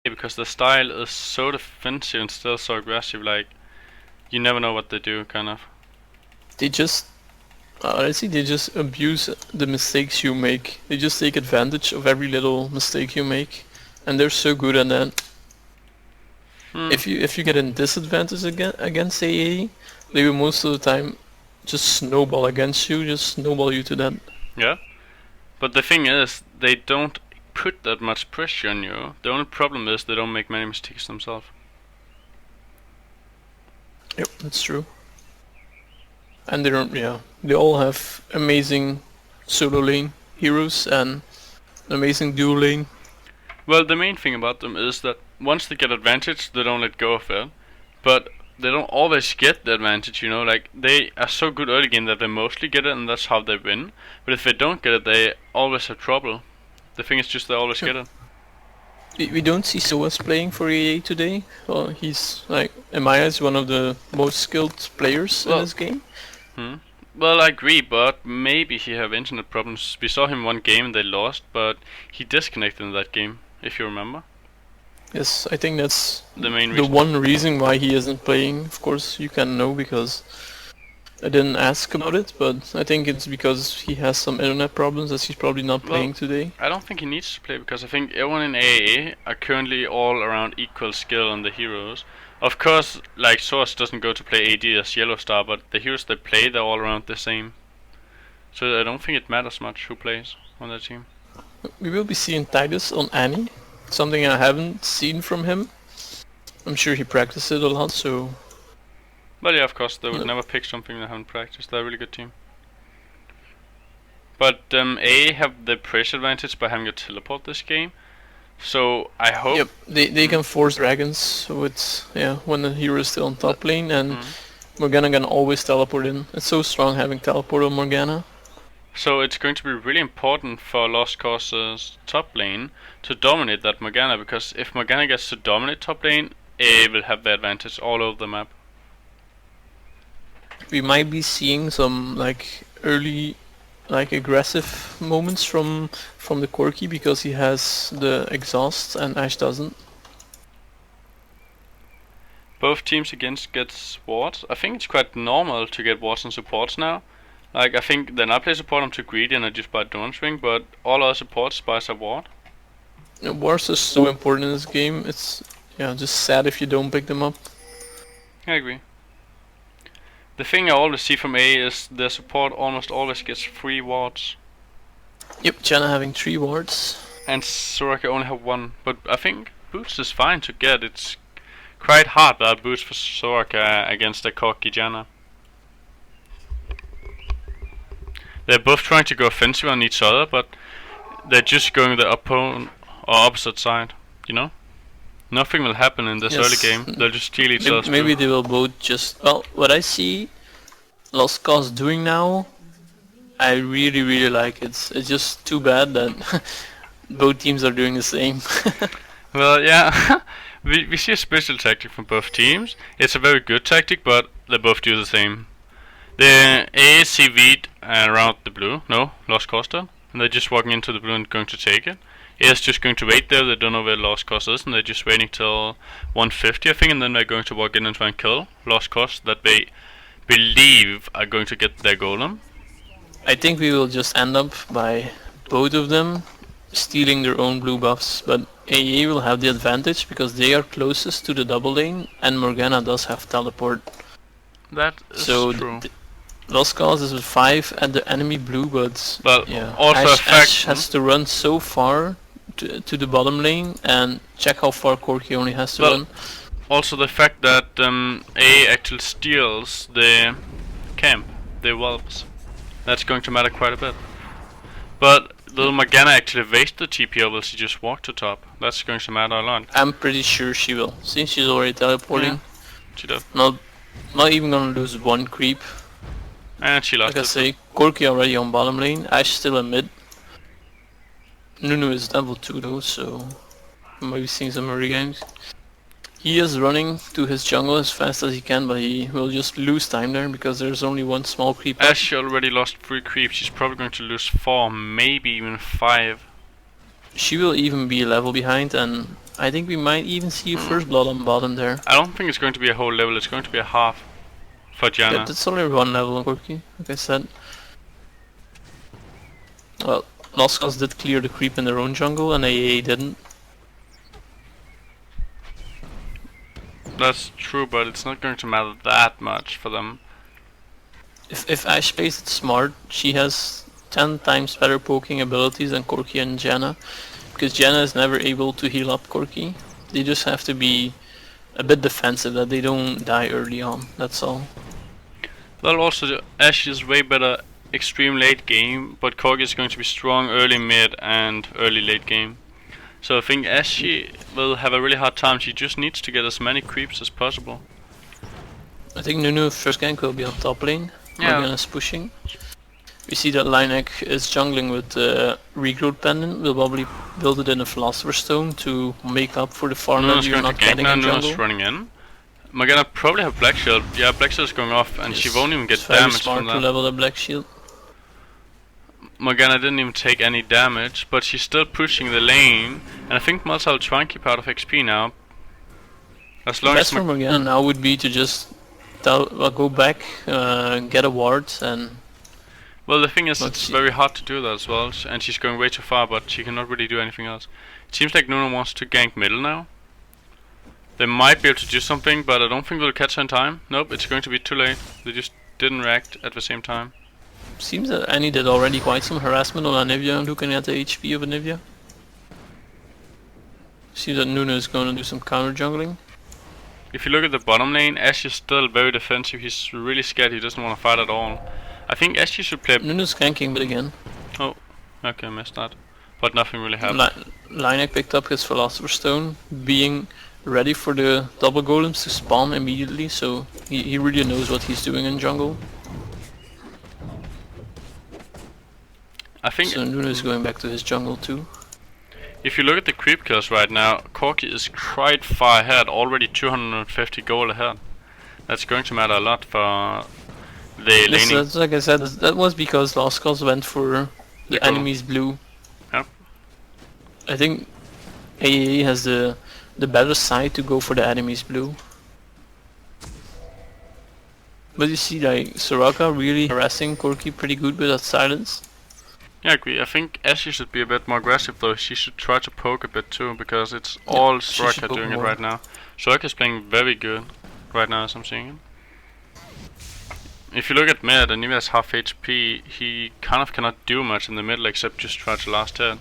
because the style is so defensive and still so aggressive. Like you never know what they do, kind of. They just, honestly, they just abuse the mistakes you make. They just take advantage of every little mistake you make, and they're so good at that. If you get a disadvantage against AA, they will most of the time just snowball against you, just snowball you to that. Yeah, but the thing is, they don't put that much pressure on you. The only problem is they don't make many mistakes themselves. Yep, that's true. And they don't, yeah, they all have amazing solo lane heroes and amazing dual lane. Well, the main thing about them is that once they get advantage, they don't let go of it. But they don't always get the advantage, you know, like they are so good early game that they mostly get it and that's how they win. But if they don't get it, they always have trouble. The thing is just they always get it. We don't see Soas playing for EA today. Well, he's like, in my eyes, one of the most skilled players in this game. Well, I agree, but maybe he have internet problems. We saw him one game and they lost, but he disconnected in that game, if you remember. Yes, I think that's the main reason. The one reason why he isn't playing. Of course, you can know because I didn't ask about it, but I think it's because he has some internet problems that he's probably not playing today. I don't think he needs to play because I think everyone in AAA are currently all around equal skill on the heroes. Of course, like Source doesn't go to play AD as Yellow Star, but the heroes they play, they're all around the same. So I don't think it matters much who plays on that team. We will be seeing Titus on Annie, something I haven't seen from him. I'm sure he practiced it a lot, so... But yeah, of course, they would never pick something they haven't practiced. They're a really good team. But A have the pressure advantage by having a teleport this game. So I hope... Yep, they can force dragons with, when the hero is still on top lane, and Morgana can always teleport in. It's so strong having teleport on Morgana. So it's going to be really important for Lost Cause's top lane to dominate that Morgana, because if Morgana gets to dominate top lane, A will have the advantage all over the map. We might be seeing some early aggressive moments from the Corki because he has the exhaust and Ashe doesn't. Both teams against get wards. I think it's quite normal to get wards and supports now. Like I think then I play support, I'm too greedy and I just buy Dawn Swing, but all other supports buys a ward. Wards are so important in this game. It's just sad if you don't pick them up. I agree. The thing I always see from A is their support almost always gets 3 wards. Yep, Janna having 3 wards. And Soraka only have 1, but I think boots is fine to get. It's quite hard without boots for Soraka against a cocky Janna. They're both trying to go offensive on each other, but they're just going the opponent or opposite side, you know? Nothing will happen in this early game. They'll just steal each other's. Maybe they will both just... Well, what I see Lost Cause doing now, I really, really like it. It's just too bad that both teams are doing the same. Well, yeah. we see a special tactic from both teams. It's a very good tactic, but they both do the same. The A CV'd around the blue. No, Lost Cause done. And they're just walking into the blue and going to take it. Is just going to wait there, they don't know where Lost Cause is, and they're just waiting till 150 I think, and then they're going to walk in and try and kill Lost Cause that they believe are going to get their golem. I think we will just end up by both of them stealing their own blue buffs, but AA will have the advantage because they are closest to the double lane and Morgana does have teleport. That is true. Lost Cause is with 5 at the enemy blue, but also Ashe has to run so far to the bottom lane, and check how far Corki only has to run. Also the fact that A actually steals the camp, the wolves, that's going to matter quite a bit. But will Morgana actually waste the TP or will she just walk to top? That's going to matter a lot. I'm pretty sure she will, since she's already teleporting. Yeah, she does. Not even gonna lose 1 creep. And she lost like I say, Corki already on bottom lane, Ashe still in mid. Nunu is level 2 though, so we might be seeing some early games. He is running to his jungle as fast as he can, but he will just lose time there because there's only 1 small creep. Ashe already lost 3 creeps, she's probably going to lose 4, maybe even 5. She will even be a level behind, and I think we might even see a first blood on bottom there. I don't think it's going to be a whole level, it's going to be a half for Yeah, Janna. that's only one level on Corki, like I said. Well, Lost Cause did clear the creep in their own jungle and AA didn't. That's true, but it's not going to matter that much for them. If Ashe plays it smart, she has 10 times better poking abilities than Corki and Janna. Because Janna is never able to heal up Corki. They just have to be a bit defensive, that they don't die early on, that's all. Well, also Ashe is way better extreme late game, but Corki is going to be strong early mid and early late game. So I think Ashe will have a really hard time. She just needs to get as many creeps as possible. I think Nunu first gank will be on top lane. Yeah. Morgana's pushing. We see that Linek is jungling with the regrowth pendant. We'll probably build it in a Philosopher's Stone to make up for the farm that Nuna's you're going to not gank getting now, in Nuna's jungle. running in. Morgana probably have Black Shield. Yeah, Black Shield is going off and she Yes, won't even get it's very damage smart from to that. level the Black Shield. Morgana didn't even take any damage, but she's still pushing the lane. And I think Malta will try and keep out of XP now. As long Best as for Morgana now would be to just go back, get a ward, and well, the thing is, But it's she- very hard to do that as well, and she's going way too far, but she cannot really do anything else. It seems like Nuna wants to gank middle now. They might be able to do something, but I don't think we'll catch her in time. Nope, it's going to be too late. They just didn't react at the same time. seems that Annie did already quite some harassment on Anivia, looking at the HP of Anivia. See that Nuna is going to do some counter jungling. If you look at the bottom lane, Ashe is still very defensive. He's really scared. He doesn't want to fight at all. I think Ashe should play. Nuna's ganking but again. Oh, okay, I missed that. But nothing really happened. Linek picked up his Philosopher's Stone, being ready for the double golems to spawn immediately, so he really knows what he's doing in jungle. I think So Nuna is going back to his jungle too. if you look at the creep kills right now, Corki is quite far ahead, already 250 gold ahead. That's going to matter a lot for the Yes, laning. that's like I said, that was because Lost Cause went for the goal. enemy's blue. Yep. I think AAA has the better side to go for the enemy's blue. But you see, like, Soraka really harassing Corki pretty good with that silence. Yeah, I agree. I think Ashe should be a bit more aggressive though. She should try to poke a bit too, because it's all she should Soraka poke doing it more. right now. Soraka is playing very good right now as I'm seeing him. If you look at mid and even has half HP, he kind of cannot do much in the middle except just try to last hit.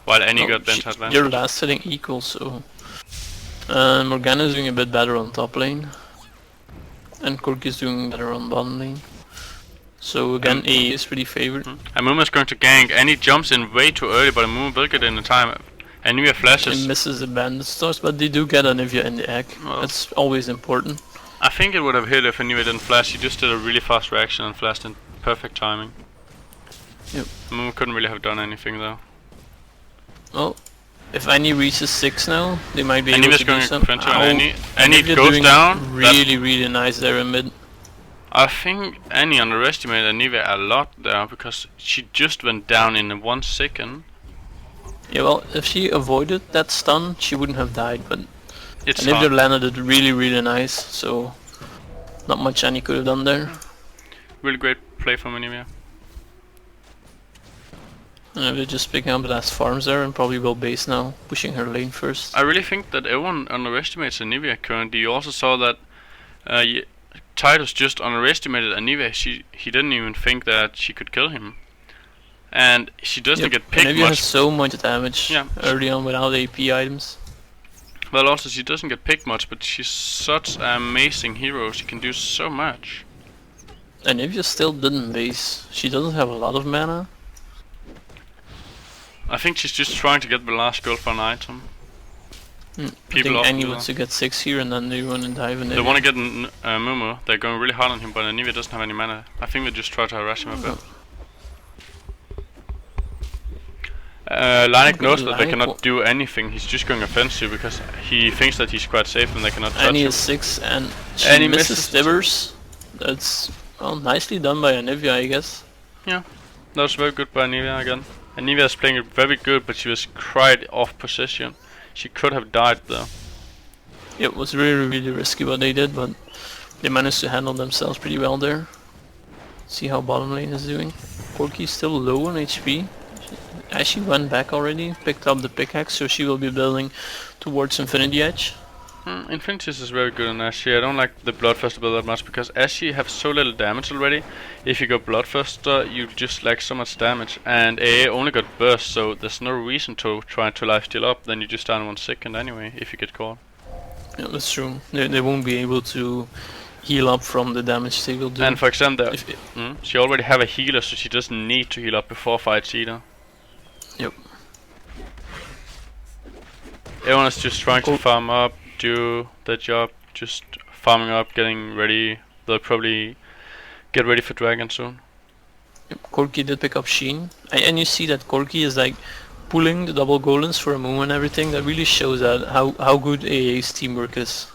While Annie got bent advantage. Your last hitting equal, so... Morgana is doing a bit better on top lane. And Corki is doing better on bottom lane. So again, A is pretty favored. And Muma's going to gank, and he jumps in way too early, but Muma will get in the time. And Nivea He flashes. misses the bandit stars, but they do get Anivia in the egg. Well. That's always important. I think it would have hit if Nivea didn't flash. He just did a really fast reaction and flashed in perfect timing. Yep. Muma couldn't really have done anything though. Well, if Annie reaches 6 now, they might be And able Nivea's to do going some. to French and Annie Anivia goes doing down. really nice there in mid. I think Annie underestimated Nivea a lot there because she just went down in 1 second. Yeah, well, if she avoided that stun, she wouldn't have died, but It's Anivia hard. landed it really nice, so not much Annie could have done there. Really great play from Nivea. Anivia just picking up the last farms there and probably will base now, pushing her lane first. I really think that everyone underestimates Nivea currently. You also saw that Titus just underestimated Nivea. He didn't even think that she could kill him. And she doesn't Yep, get picked Anivia has much. so much damage Yeah. early on without AP items. Well, also she doesn't get picked much, but she's such an amazing hero. She can do so much. Anivia still didn't base. She doesn't have a lot of mana. I think she's just trying to get the last goal for an item. I People think often Annie do wants that. to get 6 here and then they run and dive and They want to get Mumu. They're going really hard on him, but Nivea doesn't have any mana. I think they just try to harass him a bit. Linek knows that they Linek cannot do anything. He's just going offensive because he thinks that he's quite safe and they cannot touch Annie him. is 6 and she Annie misses misses. Stivers. That's well, nicely done by Anivia, I guess. That was very good by Nivea again. And Nivea is playing it very good, but she was quite off position. She could have died though. It was really, really risky what they did, but they managed to handle themselves pretty well there. See how bottom lane is doing. Corki's still low on HP. Ashe went back already, picked up the pickaxe, so she will be building towards Infinity Edge. Infinities is very good on Ashe. I don't like the Bloodthirster build that much because Ashe have so little damage already. If you go Bloodthirster, you just lack so much damage, and AA only got burst, so there's no reason to try to lifesteal up. Then you just die in 1 second anyway if you get caught. Yeah, that's true. They won't be able to heal up from the damage they will do. And for example, she already have a healer, so she doesn't need to heal up before fights either. Yep. Everyone is just trying to farm up, do their job, just farming up, getting ready. They'll probably get ready for Dragon soon. Yep. Corki did pick up Sheen, and you see that Corki is like pulling the double golems for a move and everything. That really shows that how good AA's teamwork is.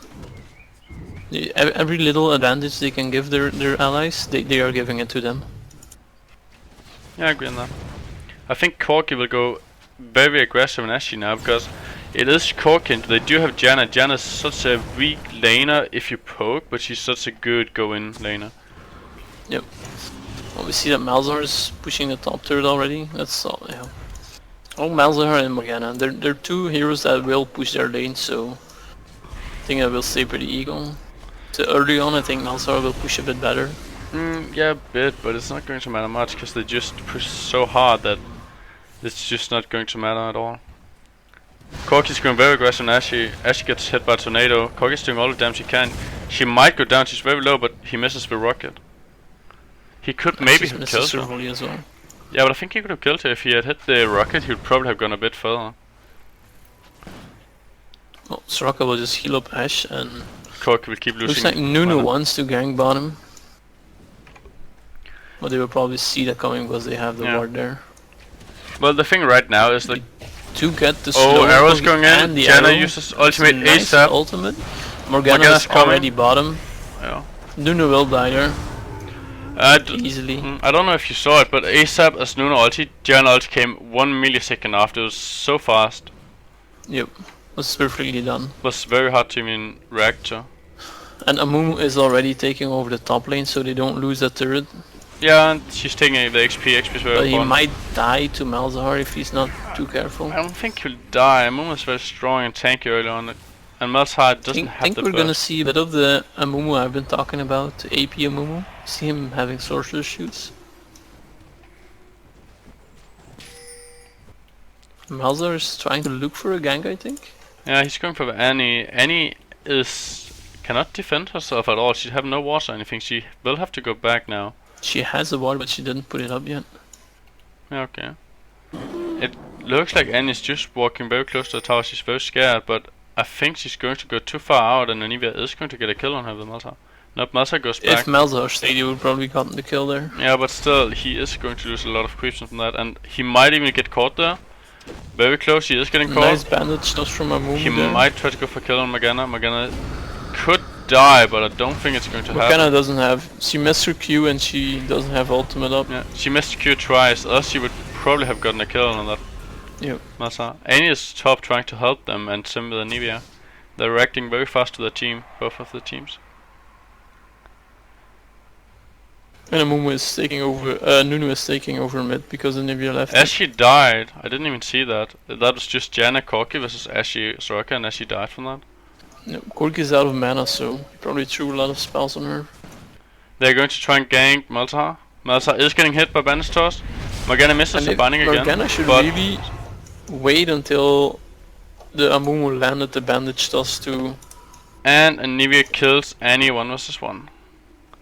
Every little advantage they can give their allies, they are giving it to them. Yeah, I agree on that. I think Corki will go very aggressive in Ashe now because it is Corki. They do have Janna. Janna is such a weak laner if you poke, but she's such a good go-in laner. Yep. Well, we see that Malzahar is pushing the top turret already. That's all. Yeah. Oh, Malzahar and Morgana. They're two heroes that will push their lane, so I think I will stay pretty equal. So early on, I think Malzahar will push a bit better. Yeah, a bit, but it's not going to matter much because they just push so hard that it's just not going to matter at all. Corki's going very aggressive on Ashe. Ashe gets hit by a tornado. Corki's doing all the damage he can. She might go down, she's very low, but he misses the rocket. He could maybe have killed her. As well. Yeah, but I think he could have killed her. If he had hit the rocket, he would probably have gone a bit further. Well, Soraka will just heal up Ashe, and Corki will keep losing. looks like Nunu wants to gank bottom. But they will probably see that coming because they have the ward there. Well, the thing right now is like to get the slow arrows going in. Janna uses ultimate nice ASAP. Ultimate. Morgana's already bottom. Yeah. Nunu will die there. Easily. I don't know if you saw it, but ASAP as Nunu ulti, Janna ulti came 1 millisecond after. It was so fast. Yep. Was perfectly done. It was very hard to even react to. And Amumu is already taking over the top lane, so they don't lose that turret. Yeah, and she's taking the XP. XP is very But important. he might die to Malzahar if he's not too careful. I don't think he'll die. Amumu is very strong and tanky early on, and Malzahar doesn't have the I think we're gonna see a bit of the Amumu I've been talking about, AP Amumu. See him having sorcerer shoots. Malzahar is trying to look for a gank, I think. Yeah, he's going for Annie. Annie cannot defend herself at all. She have no wards or anything. She will have to go back now. She has a ward, but she didn't put it up yet. Yeah, okay. It looks like Annie's just walking very close to the tower. She's very scared, but I think she's going to go too far out, and Anivia is going to get a kill on her with Malzahar. Nope, Malzahar goes back. If Malzahar stayed, he would probably gotten the kill there. Yeah, but still, he is going to lose a lot of creeps from that, and he might even get caught there. Very close, he is getting caught. Nice bandage just from Amumu. He there. might try to go for kill on Morgana. Morgana could die, but I don't think it's going to happen. Morgana doesn't have. She missed her Q and she doesn't have ultimate up. Yeah, she missed Q twice, else she would probably have gotten a kill on that. Yep. Malzahar. Annie is top trying to help them, and Sim with Anivia. They're reacting very fast to their team, both of the teams. And Amumu is taking over. Nunu is taking over mid because Anivia left. Ashe died. I didn't even see that. That was just Janna Corki versus Ashe Soraka, and Ashe died from that. No, Corki is out of mana, so he probably threw a lot of spells on her. They're going to try and gank Malzahar. Malzahar is getting hit by bandage toss. Morgana misses the binding again. Morgana should really wait until the Amumu landed the bandage toss too. And Anivia kills Annie 1 versus 1.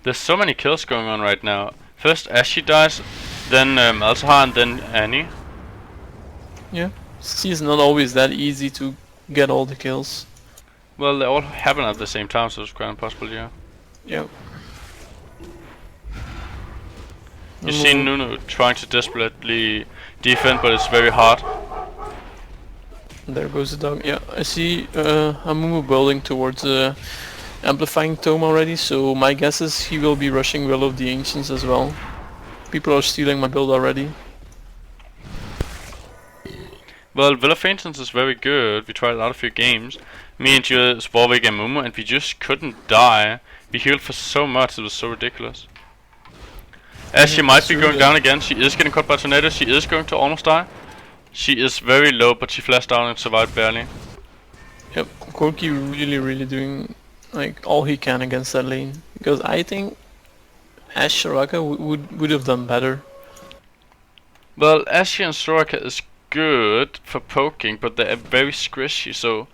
There's so many kills going on right now. First Ashe dies, then Malzahar, and then Annie. Yeah, it's not always that easy to get all the kills. Well, they all happen at the same time, so it's quite impossible, yeah. Yeah. You see Nunu trying to desperately defend, but it's very hard. There goes the dog. Yeah, I see Amumu building towards the amplifying tome already, so my guess is he will be rushing Will of the Ancients as well. People are stealing my build already. Well, Villa for instance is very good. We tried out a few games. Me and you, Sporvik and Mumu, and we just couldn't die. We healed for so much, it was so ridiculous. As she might be going down again, she is getting caught by tornado, she is going to almost die. She is very low, but she flashed down and survived barely. Yep, Corki really doing like all he can against that lane. Because I think Ashe Soraka would have done better. Well, Ashe and Soraka is good for poking, but they are very squishy, so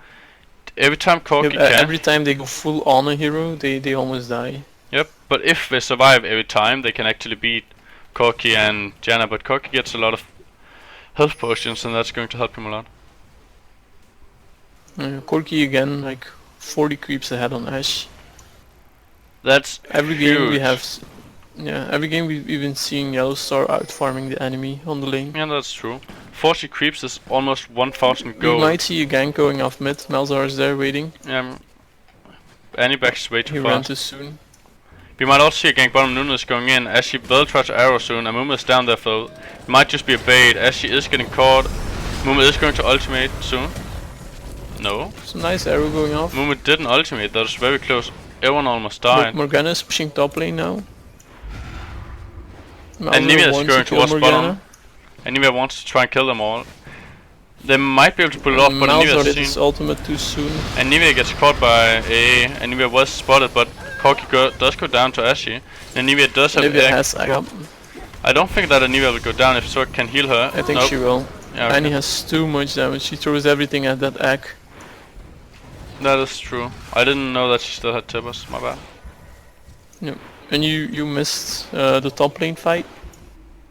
every time Corki can... Every time they go full on a hero, they almost die. Yep, but if they survive every time, they can actually beat Corki and Janna, but Corki gets a lot of health potions, and that's going to help him a lot. Corki again, like 40 creeps ahead on Ashe. That's every huge. Game we have... Yeah, every game we've been seeing Yellow Star out farming the enemy on the lane. Yeah, that's true. 40 creeps is almost 1000 gold. We might see a gank going off mid. Malzahar is there waiting. Yeah, Anibek's way too fast. He ran too soon. We might also see a gank bottom. Nuno is going in. As she will try to arrow soon. Amumu is down there, so it might just be a bait. As she is getting caught. Mumu is going to ultimate soon. No. Some nice arrow going off. Mumu didn't ultimate. That was very close. Everyone almost died. Morgana is pushing top lane now. And Nivea is going towards bottom. And Nivea wants to try and kill them all. They might be able to pull it off, but Nivea did his ultimate too soon. And Nivea gets caught by A. And Nivea was spotted, but Corki does go down to Ashe. And Nivea does have Nivea has up. I don't think that Nivea will go down if Sork can heal her. I think she will. Yeah, okay. And he has too much damage. She throws everything at that egg. That is true. I didn't know that she still had tippers. My bad. Yep. And you missed the top lane fight.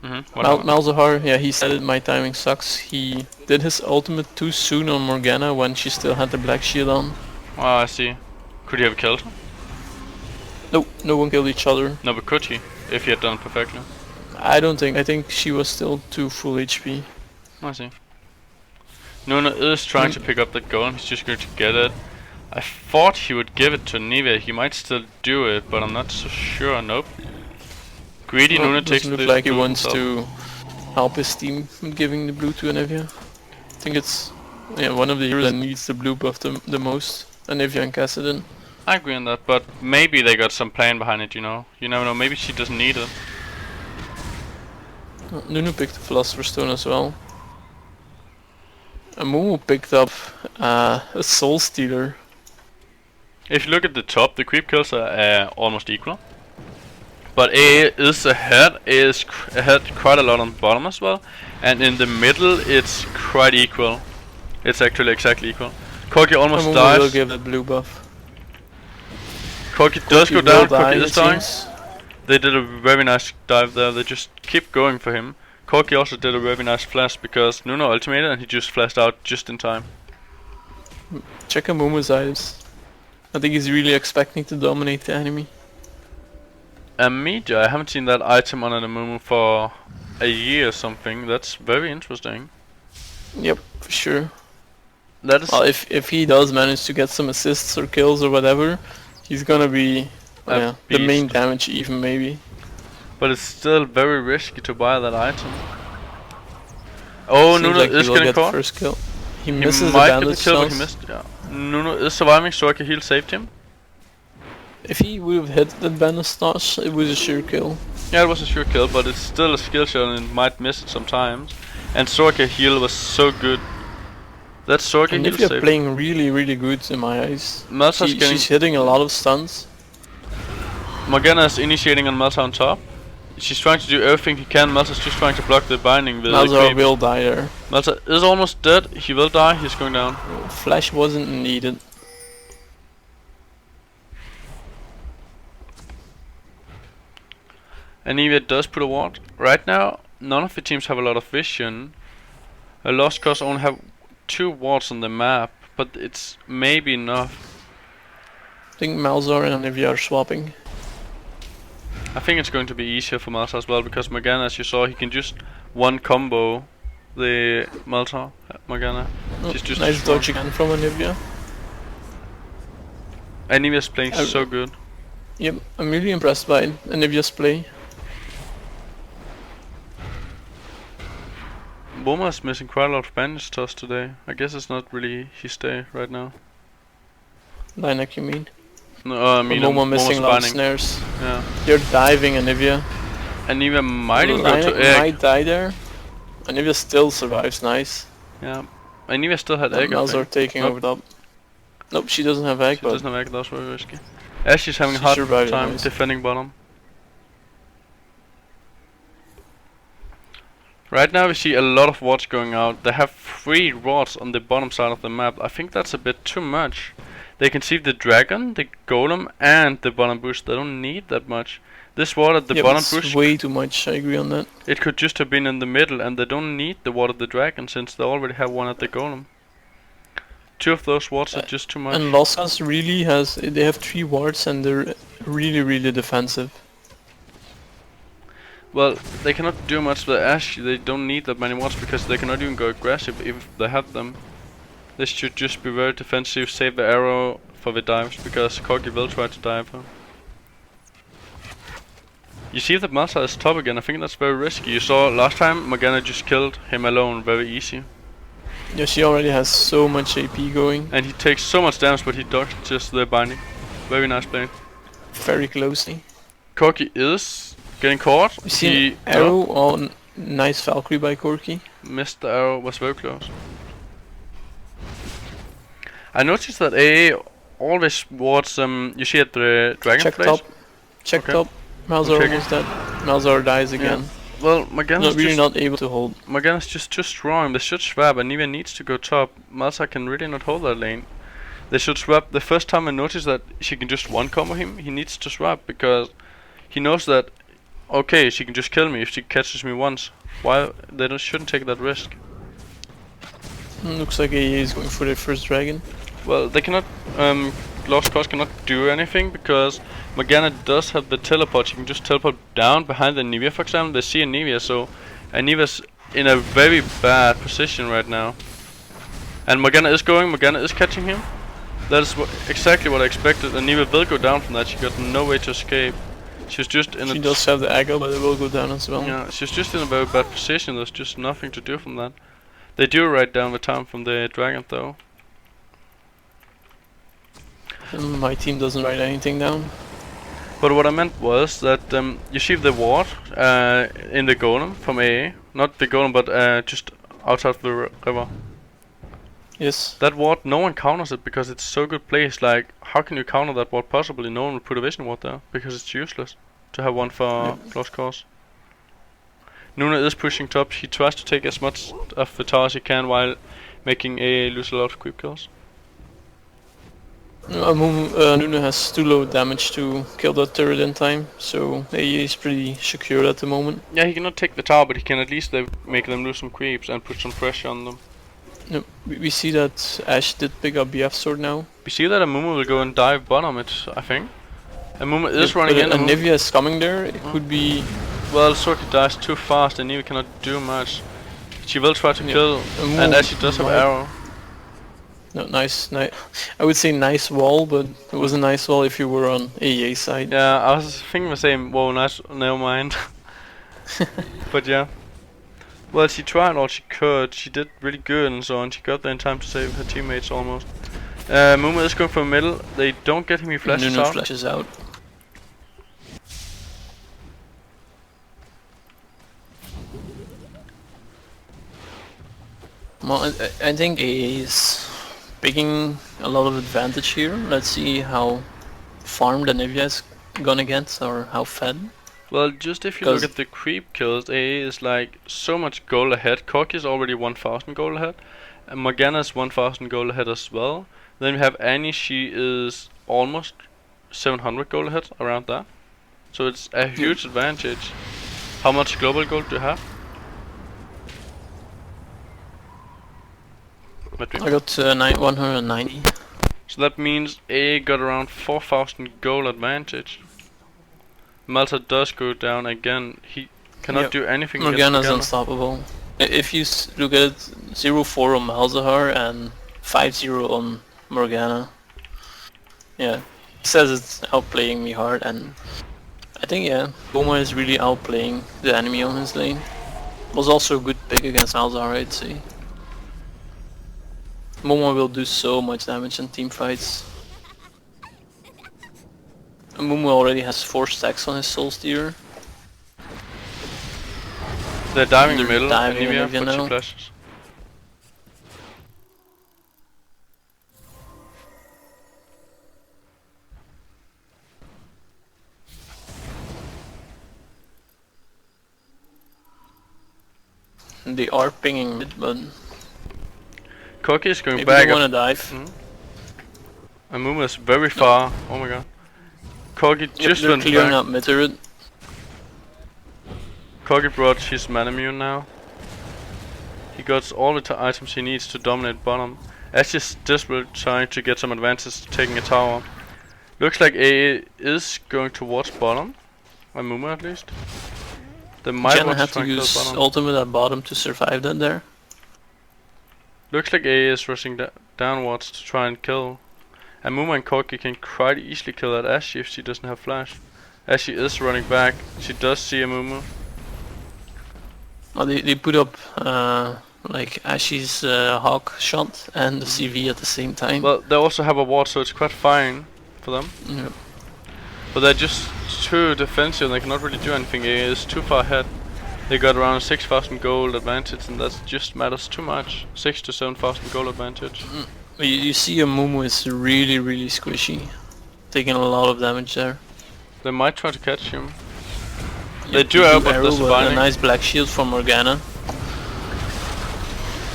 Malzahar, yeah, he said it, my timing sucks. He did his ultimate too soon on Morgana when she still had the black shield on. Oh, I see. Could he have killed her? Nope, no one killed each other. No, but could he? If he had done it perfectly? I don't think. I think she was still too full HP. I see. Nuno is trying to pick up that goal and he's just going to get it. I thought he would give it to Nivea. He might still do it, but I'm not so sure. Nope. Greedy Nuno takes the blue. Look like he wants to help his team with giving the blue to Anivia. I think it's one of the heroes that needs the blue buff the most. Anivia and Kassadin. I agree on that, but maybe they got some plan behind it, you know. You never know, maybe she doesn't need it. Nuno picked the Philosopher's Stone as well. Amumu picked up a Soul Stealer. If you look at the top, the creep kills are almost equal. But A is ahead. A is ahead quite a lot on the bottom as well. And in the middle, it's quite equal. It's actually exactly equal. Corki almost Amumu dies. will give the blue buff. Corki does go down. Corki is dying. Seems. They did a very nice dive there. They just keep going for him. Corki also did a very nice flash because Nuno ultimated and he just flashed out just in time. Check Amumu's eyes. I think he's really expecting to dominate the enemy. Media, I haven't seen that item on an Amumu for a year or something. That's very interesting. Yep, for sure. That is well, if he does manage to get some assists or kills or whatever, he's gonna be the main damage even maybe. But it's still very risky to buy that item. Oh, Seems Nuno like is getting caught. First kill. He misses might the get the bandage kill, but he missed. Yeah. Nuno is surviving, so a heal saved him. If he would have hit that bandage stash, it was a sure kill. Yeah, it was a sure kill, but it's still a skill shot and it might miss it sometimes. And Sorka heal was so good. That Sorka heal saved. Nivea playing really good in my eyes. Malzahar She's hitting a lot of stuns. Morgana is initiating on Malzahar on top. She's trying to do everything he can. Malzahar just trying to block the binding with Malzahar will die there. Malzahar is almost dead. He will die. He's going down. Flash wasn't needed. Anivia does put a ward. Right now, none of the teams have a lot of vision. Lost Cause only have 2 wards on the map, but it's maybe enough. I think Malzahar and Anivia are swapping. I think it's going to be easier for Malzahar as well, because Morgana, as you saw, he can just one combo the Malzahar. Morgana. She's just nice dodge again from Anivia. Anivia's playing so good. Yep, I'm really impressed by Anivia's play. Woma's missing quite a lot of bandage toss today. I guess it's not really his day right now. Linek, you mean? No, I mean Moma missing a lot of spawning. snares. Yeah. They're diving Anivia. Anivia might even go to Linek egg. might die there. Anivia still survives, nice. Yeah. Anivia still had egg. Malzahar taking over top. Nope, she doesn't have egg, She but doesn't have egg, that's very risky. She's having a she hard survived, time nice. defending bottom. Right now we see a lot of wards going out. They have 3 wards on the bottom side of the map. I think that's a bit too much. They can see the dragon, the golem, and the bottom bush. They don't need that much. This ward at the bottom it's bush, way too much, I agree on that. it could just have been in the middle, and they don't need the ward of the dragon since they already have one at the golem. 2 of those wards are just too much. And Lost Cause really has, they have 3 wards and they're really defensive. Well, they cannot do much with Ashe. They don't need that many wards because they cannot even go aggressive if they have them. They should just be very defensive, save the arrow for the dives because Corgi will try to dive her. You see that Malzahar is top again. I think that's very risky. You saw last time Morgana just killed him alone very easy. Yeah, she already has so much AP going. And he takes so much damage, but he dodged just the binding. Very nice play. Very closely. Corgi is getting caught. We see an arrow on nice Valkyrie by Corgi. Missed the arrow, was very close. I noticed that AA always wards you see at the dragon Check place. top. Check Okay. top. Malzahar almost dead. Malzahar dies again. Well, Morgana's Really not able to hold. Morgana's just too strong. They should swap, and Nivea needs to go top. Malzahar can really not hold that lane. They should swap. The first time I noticed that she can just one combo him, he needs to swap because he knows that okay, she can just kill me if she catches me once. Why they shouldn't take that risk? Looks like AA is going for their first dragon. Well, they cannot. Lost Cause cannot do anything because Morgana does have the teleport. She can just teleport down behind the Nivea, for example. They see a Nivea, so Nivea's in a very bad position right now. And Morgana is going. Morgana is catching him. That is exactly what I expected. And Nivea will go down from that. She got no way to escape. She's just in. She does have the aggro, but it will go down as well. Yeah, she's just in a very bad position. There's just nothing to do from that. They do write down the time from the dragon though. My team doesn't write anything down. But what I meant was that you see the ward in the golem from AA. Not the golem, but just outside of the river. Yes. That ward, no one counters it because it's so good placed. Like, how can you counter that ward possibly? No one will put a vision ward there because it's useless to have one for Lost Cause. Nuna is pushing top. He tries to take as much of the tower as he can while making AA lose a lot of creep kills. Nuna has too low damage to kill that turret in time, so AA is pretty secure at the moment. Yeah, he cannot take the tower, but he can at least make them lose some creeps and put some pressure on them. No, we see that Ashe did pick up BF sword now. We see that Amumu will go and dive bottom it, I think. Amumu is running in. And Nivea is coming there. It could be. Well, Sorky dies too fast and Nivea cannot do much. She will try to kill, and as she does have arrow. No, nice. I would say nice wall, but it was a nice wall if you were on AA side. Yeah, I was thinking the same. Whoa, nice. Never mind. But yeah. Well, she tried all she could. She did really good and so on. She got there in time to save her teammates almost. Muma is going for middle. They don't get him. He flashes Nunu out. flashes out. Well, I think AA is picking a lot of advantage here. Let's see how farmed Anivia is gonna get, or how fed. Well, just if you look at the creep kills, AA is like so much gold ahead. Corki is already 1000 gold ahead. And Morgana is 1000 gold ahead as well. Then we have Annie, she is almost 700 gold ahead, around that. So it's a huge advantage. How much global gold do you have? I got 190. So that means A got around 4000 gold advantage. Malta does go down again. He cannot do anything against Morgana's unstoppable. If you look at it, 0-4 on Malzahar and 5-0 on Morgana. Yeah, he says it's outplaying me hard, and I think Boma is really outplaying the enemy on his lane. Was also a good pick against Malzahar, I'd say. Momo will do so much damage in team fights. Momo already has 4 stacks on his Soul Stealer. They're diving They're middle, diving Anivia, Anivia put now. your flashes. They are pinging mid, but Koki is going maybe back they up. wanna dive. And Momo is very far. Oh my god. Koki just they're went clearing back. up mid turret. Kogi brought his mana immune now. He got all the items he needs to dominate bottom. Ash is desperate trying to get some advantage taking a tower. Looks like AA is going towards bottom. Or Mumu at least. They might Jenna want to had try to and kill use bottom. ultimate at bottom to survive that there. Looks like AA is rushing downwards to try and kill. And Mumu and Kogi can quite easily kill that Ashy if she doesn't have flash. Ashy is running back. She does see a Mumu. Well, they put up like Ashy's hawk shot and the CV at the same time. Well, they also have a ward, so it's quite fine for them. Yep. But they're just too defensive and they cannot really do anything. AA is too far ahead. They got around 6,000 gold advantage and that just matters too much. 6 to 7,000 gold advantage. You see a Mumu is really squishy. Taking a lot of damage there. They might try to catch him. Yep, They do arrow, but there's a a binding. nice black shield from Morgana.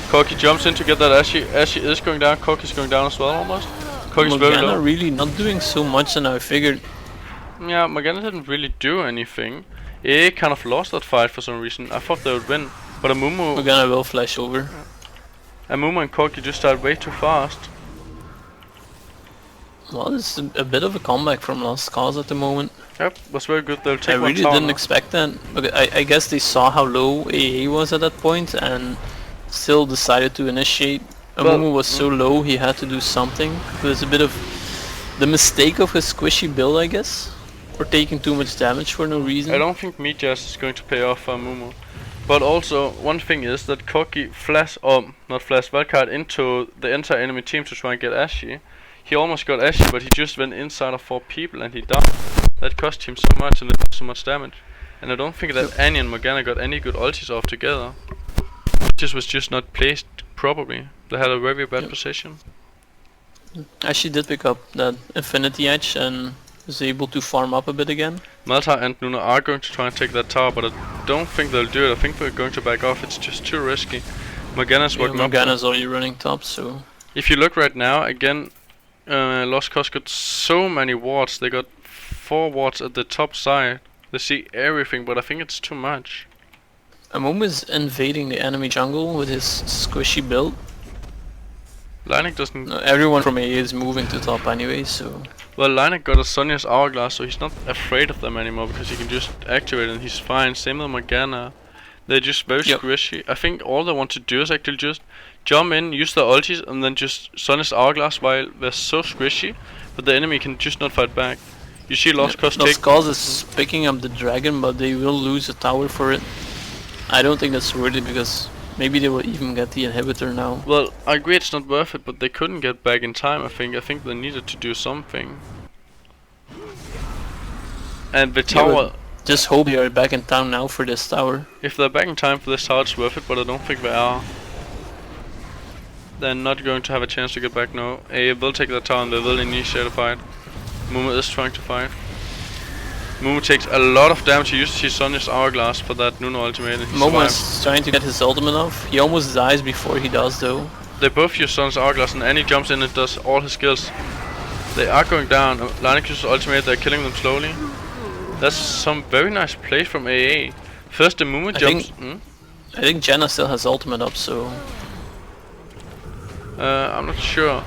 Koki jumps in to get that Ashy. Ashy is going down. Koki's going down as well almost. Koki's very Morgana low. really not doing so much, and I figured. Yeah, Morgana didn't really do anything. AA kind of lost that fight for some reason. I thought they would win. But Amumu Morgana will flash over. and Koki just started way too fast. Well, it's a bit of a comeback from Lost Cause at the moment. Yep, was very good. They'll I take one really tower didn't now. expect that. Okay, I guess they saw how low AA was at that point and still decided to initiate. Well, Amumu was so low he had to do something. It was a bit of the mistake of his squishy build, I guess. Or taking too much damage for no reason. I don't think Mijas is going to pay off for Amumu. But also, one thing is that Koki wildcard into the entire enemy team to try and get Ashy. He almost got Ashy, but he just went inside of 4 people and he died. That cost him so much and it did so much damage. And I don't think that Annie and Morgana got any good ultis off together. Ultis was just not placed properly. They had a very bad position. Ashy did pick up that Infinity Edge and was able to farm up a bit again. Malta and Nuna are going to try and take that tower, but I don't think they'll do it. I think they're going to back off. It's just too risky. Morgana's working up. Morgana's already running top, so... If you look right now, again, Lost Cause got so many wards. They got 4 wards at the top side. They see everything, but I think it's too much. Amumu is invading the enemy jungle with his squishy build. Linek doesn't... Everyone from AA is moving to top anyway, so... Well, Linek got a Sonya's Hourglass, so he's not afraid of them anymore because he can just activate it and he's fine. Same with Morgana. They're just very squishy. I think all they want to do is actually just jump in, use their ultis, and then just Sonya's Hourglass while they're so squishy, but the enemy can just not fight back. You see Lost Cause take... Lost Cause is picking up the dragon, but they will lose a tower for it. I don't think that's worth it because maybe they will even get the inhibitor now. Well, I agree it's not worth it, but they couldn't get back in time, I think. I think they needed to do something. And the tower... Just hope they are back in town now for this tower. If they're back in time for this tower, it's worth it, but I don't think they are. They're not going to have a chance to get back now. AA will take that tower and they will initiate a fight. Mumu is trying to fight. Mumu takes a lot of damage. He uses his Sonya's Hourglass for that Nuno ultimate and he Momo survives. is trying to get his ultimate off. He almost dies before he does though. They both use Sonya's Hourglass and Annie jumps in and does all his skills. They are going down. Linek uses ultimate, they're killing them slowly. That's some very nice plays from AA. First the Mumu jumps... I think Jenna still has ultimate up, so... I'm not sure.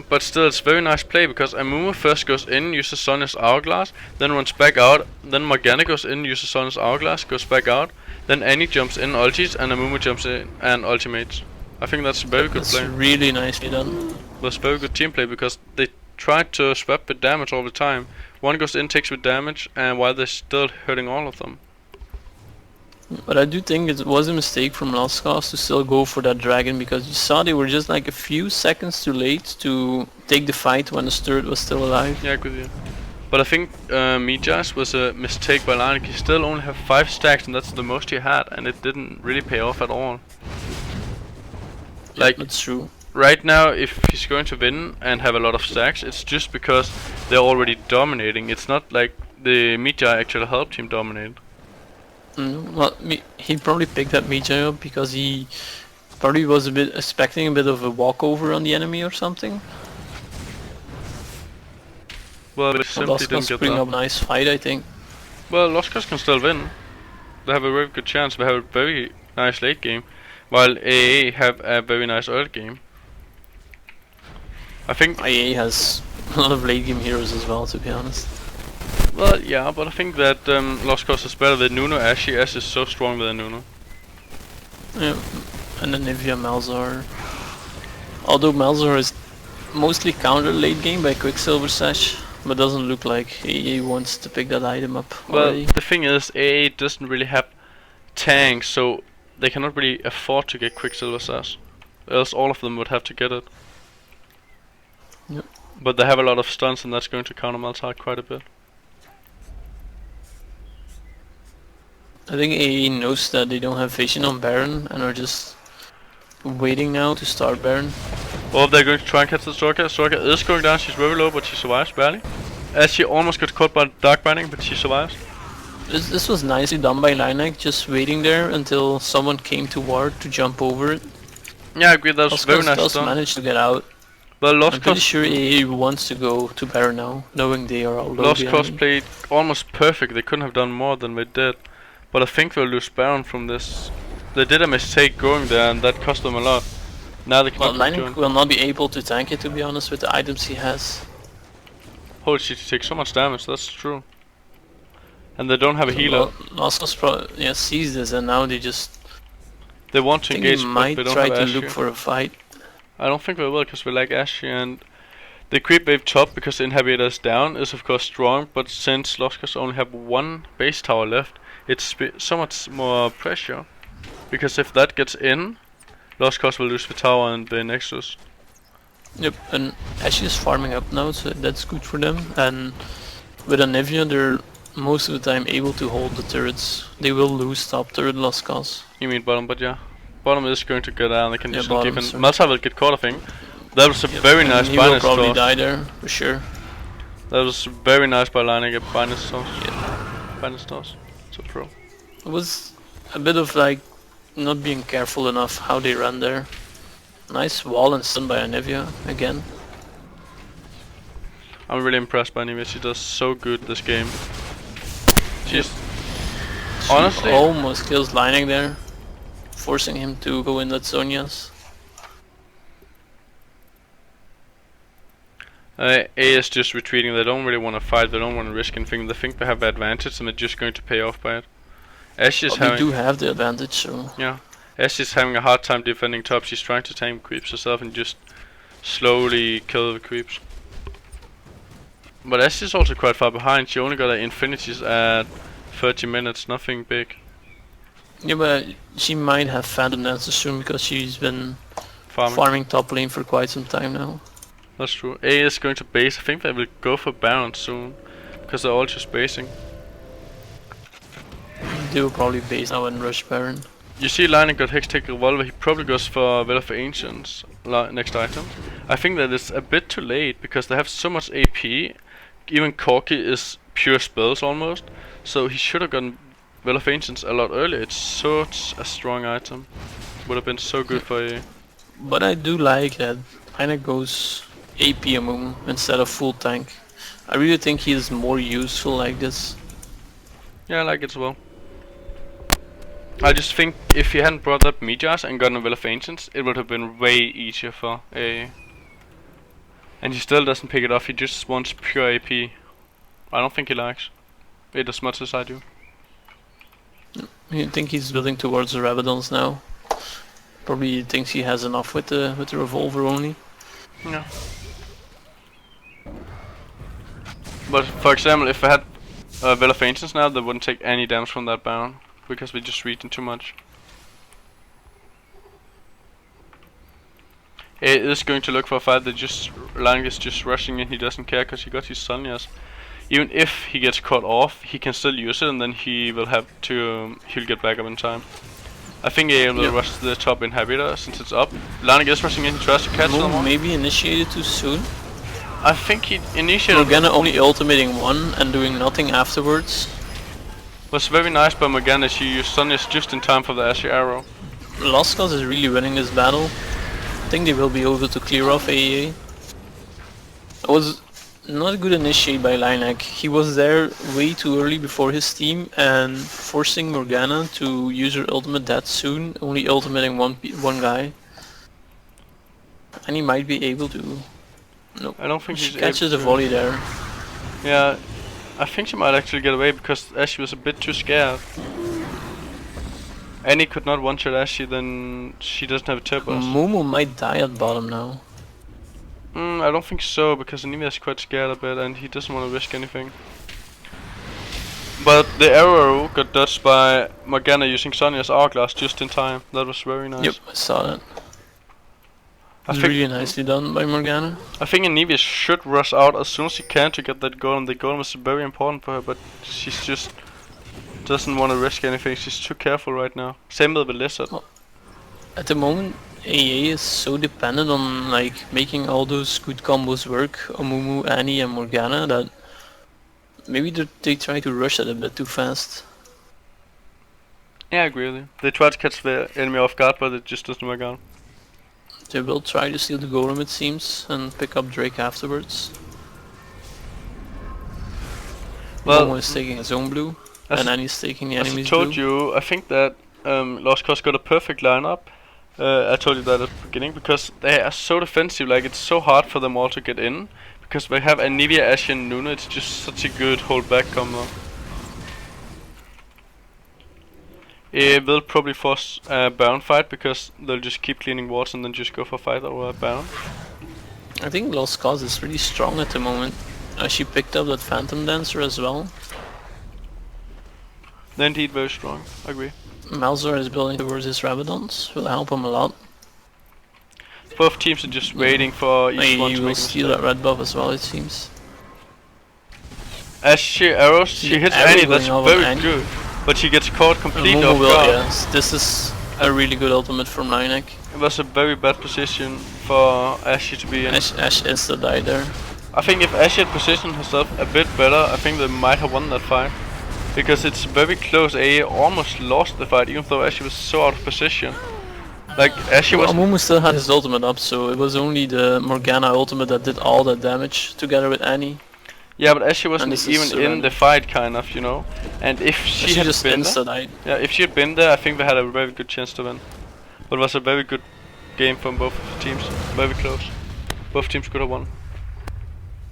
But still, it's very nice play because Amumu first goes in, uses Sonya's Hourglass, then runs back out, then Morgana goes in, uses Sonya's Hourglass, goes back out, then Annie jumps in, ultis, and Amumu jumps in and ultimates. I think that's a very good play. That's really nicely done. That's very good team play because they try to swap with damage all the time. One goes in, takes with damage, and while they're still hurting all of them. But I do think it was a mistake from Lost Cause to still go for that dragon, because you saw they were just like a few seconds too late to take the fight when the turret was still alive. Yeah, I agree with you. But I think Mijas was a mistake by Linek. He still only have 5 stacks, and that's the most he had, and it didn't really pay off at all. Like, that's true. Right now, if he's going to win and have a lot of stacks, it's just because they're already dominating. It's not like the Mija actually helped him dominate. Well, he probably picked that Mija up because he probably was expecting a bit of a walkover on the enemy or something. Well, they simply didn't get bring that. up a nice fight, I think. Well, Lost Cause can still win. They have a very good chance. They have a very nice late game, while AA have a very nice early game. I think AA has a lot of late game heroes as well, to be honest. Well, yeah, but I think that Lost Cause is better than Nuno. Ashe is so strong than Nuno. Yeah, and then Nivea Malzahar. Although Malzahar is mostly countered late game by Quicksilver Sash, but doesn't look like AA wants to pick that item up already. Well, the thing is, AA doesn't really have tanks, so they cannot really afford to get Quicksilver Sash. Else all of them would have to get it. Yep. But they have a lot of stuns, and that's going to counter Malzahar quite a bit. I think AA knows that they don't have vision on Baron and are just waiting now to start Baron. Well, they're going to try and catch the Soraka. Soraka is going down, she's very low, but she survives barely. As she almost got caught by Dark Binding, but she survives. This was nicely done by Linek, just waiting there until someone came to ward to jump over it. Yeah, I agree, that was very nice does done. manage to get out. Well, I'm pretty sure AA wants to go to Baron now, knowing they are all low. Lost Cause played almost perfect, they couldn't have done more than they did. But I think they'll lose Baron from this. They did a mistake going there, and that cost them a lot. Now they cannot. Well, Linek will not be able to tank it, to be honest, with the items he has. Holy shit, he takes so much damage, that's true. And they don't have a healer. Lost Cause sees this, and now they want to engage, might but they don't try have to Ashe. look for a fight. I don't think they will, because we like Ashe, and the creep wave top, because the inhibitor is down, is of course strong, but since Lost Cause only have 1 base tower left, it's so much more pressure. Because if that gets in, Lost Cause will lose the tower and the Nexus. Yep, and Ashe is farming up now, so that's good for them. And with Anivia, they're most of the time able to hold the turrets. They will lose top turret Lost Cause. You mean bottom, but yeah. Bottom is going to go down, they can just bottom, give in. Malzahar will get caught, I think. That was a very nice he will binary probably toss. die there, for sure. That was very nice by lining a binary toss. Binary toss. It's a pro. It was a bit of like not being careful enough how they ran there. Nice wall and stun by Anivia again. I'm really impressed by Anivia, she does so good this game. She's honestly almost kills Lining there, forcing him to go in that Sonya's. A is just retreating, they don't really want to fight, they don't want to risk anything, they think they have the advantage and they're just going to pay off by it. Ashe is they do have the advantage, so... Yeah, Ashe is having a hard time defending top, she's trying to tank creeps herself and just slowly kill the creeps. But Ashe is also quite far behind, she only got her infinities at 30 minutes, nothing big. Yeah, but she might have Phantom Dancer soon because she's been farming top lane for quite some time now. That's true. A is going to base. I think they will go for Baron soon, because they're all just basing. They will probably base now and rush Baron. You see Lining got Hextech Revolver, he probably goes for Will of Ancients next item. I think that it's a bit too late, because they have so much AP, even Corki is pure spells almost, so he should have gotten Will of Ancients a lot earlier. It's such a strong item. Would have been so good for A. But I do like that Lining goes AP Amum instead of full tank. I really think he is more useful like this. Yeah, I like it as well. I just think if he hadn't brought up Mijas and gotten a Will of Ancients, it would have been way easier for A. And he still doesn't pick it up, he just wants pure AP. I don't think he likes it as much as I do. I think he's building towards the Rabadons now. Probably thinks he has enough with the revolver only. Yeah. But for example, if I had Will of Ancients now, they wouldn't take any damage from that Baron. because we just reached too much. It is going to look for a fight. Lang is just rushing and he doesn't care because he got his Sonyas. Even if he gets caught off, he can still use it and then he will have to, he'll get back up in time. I think he will rush the top inhibitor since it's up. Lang is rushing in, he tries to catch them. Maybe initiated too soon. I think he initiated. Morgana only ultimating one and doing nothing afterwards. Was very nice by Morgana, she used Sonyas just in time for the Ashy Arrow. Lost Cause is really winning this battle. I think they will be able to clear off AEA. It was not a good initiate by Linek. He was there way too early before his team and forcing Morgana to use her ultimate that soon, only ultimating one guy. And he might be able to... Nope. I don't think she he's catches a volley there. Yeah, I think she might actually get away because Ashy was a bit too scared. Annie could not one-shot Ashy, then she doesn't have a turbo. Momo might die at bottom now. I don't think so, because Anivia is quite scared a bit and he doesn't want to risk anything. But the arrow got dodged by Morgana using Sonya's hourglass just in time. That was very nice. Yep, I saw that. Really nicely done by Morgana. I think Anivia should rush out as soon as she can to get that golem. The golem is very important for her, but she's just doesn't want to risk anything. She's too careful right now. Same with the lizard. Well, at the moment, AA is so dependent on like making all those good combos work, Amumu, Annie and Morgana, that maybe they try to rush it a bit too fast. Yeah, I agree with you. They try to catch the enemy off guard, but it just doesn't work out. They will try to steal the golem, it seems, and pick up Drake afterwards. Well, Momo is taking his own blue, and Annie's taking the enemy's blue. As I told you, I think that Lost Cause got a perfect lineup. I told you that at the beginning, because they are so defensive, like it's so hard for them all to get in. Because they have Anivia, Ashe and Nuna, it's just such a good hold back combo. It will probably force a Baron fight, because they'll just keep cleaning wards and then just go for fight over a Baron. I think Lost Cause is really strong at the moment. She picked up that Phantom Dancer as well. They're indeed very strong, I agree. Malzor is building towards his Rabadons, will help him a lot. Both teams are just waiting for each one to make a mistake. He will steal that red buff as well, it seems. As she arrows, she hits Annie, that's very good. But she gets caught completely off guard. Yes, this is a really good ultimate from Linek. It was a very bad position for Ashe to be in. Ashe insta-died there. I think if Ashe had positioned herself a bit better, I think they might have won that fight. Because it's very close. AA almost lost the fight, even though Ashe was so out of position. Like Ashe was. Amumu still had his ultimate up, so it was only the Morgana ultimate that did all that damage together with Annie. Yeah, but Ashe wasn't even in the fight, kind of, you know. And if she had just been there, yeah, if she had been there, I think they had a very good chance to win. But it was a very good game from both teams. Very close. Both teams could have won.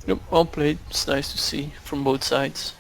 Yep, well played. It's nice to see from both sides.